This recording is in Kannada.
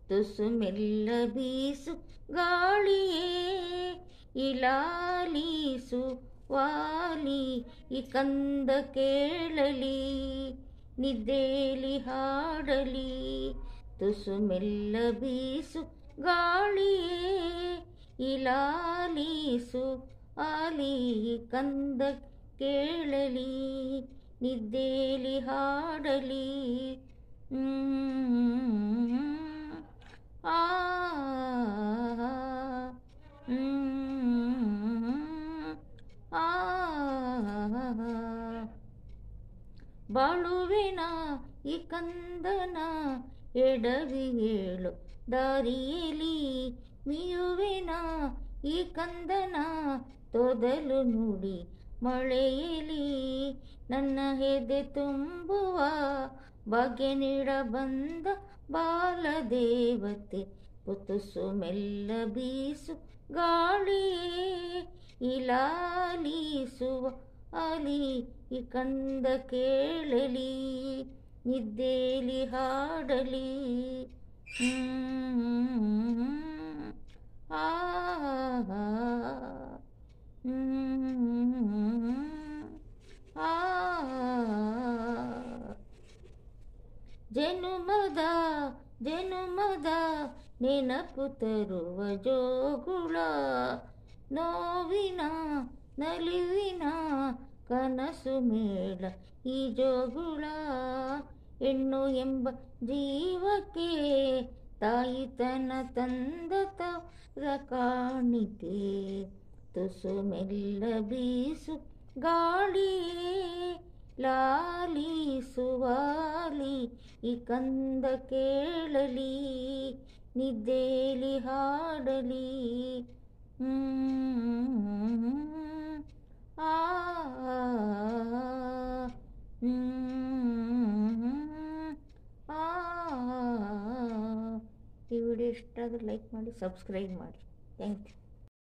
ತುಸು ಮೆಲ್ಲ ಬೀಸು ಗಾಳಿಯೇ ಇಲಾಲೀಸು ವಾಲಿ ಈ ಕಂದ ಕೇಳಲಿ ನಿದ್ದೇಲಿ ಹಾಡಲಿ. ತುಸು ಮೆಲ್ಲ ಬೀಸು ಗಾಳಿಯೇ ಇಲಾಲೀಸು ಆಲಿ ಈ ಕಂದ ಕೇಳಲಿ ನಿದ್ದೇಲಿ ಹಾಡಲಿ. ಆ ಆ ಬಾಳುವೆನ ಈ ಕಂದನ ಎಡವಿ ಹೇಳು ದಾರಿಯಲಿ ಮಿಯುವೆನ ಈ ಕಂದನ ತೊದಲು ನುಡಿ ಮಳೆಯಲಿ. ನನ್ನ ಎದೆ ತುಂಬುವ ಭಾಗ್ಯ ನೀಡ ಬಂದ ಬಾಲದೇವತೆ ತುಸು ಮೆಲ್ಲ ಬೀಸು ಗಾಳಿಯೇ ಇಲಾಲೀಸುವ ಅಲಿ ಈ ಕಂದ ಕೇಳಲಿ ನಿದ್ದೇಲಿ ಹಾಡಲಿ. ಆ ಜನುಮದ ಜನುಮದ ನೆನಪು ತರುವ ಜೋಗುಳ ನೋವಿನ ನಲಿವಿನ ಕನಸು ಮೇಳ ಈ ಜೋಗುಳ. ಹೆಣ್ಣು ಎಂಬ ಜೀವಕ್ಕೆ ತಾಯಿತನ ತಂದ ತವರ ಕಾಣಿಕೆ ತುಸು ಮೆಲ್ಲ ಬೀಸು ಗಾಳಿಯೇ ಲಾಲಿಸುವಾಲಿ ಈ ಕಂದ ಕೇಳಲಿ ನಿದ್ದೇಲಿ ಹಾಡಲಿ. ಆ ಈ ವಿಡಿಯೋ ಇಷ್ಟ ಆದರೆ ಲೈಕ್ ಮಾಡಿ, ಸಬ್ಸ್ಕ್ರೈಬ್ ಮಾಡಿ. Thank you.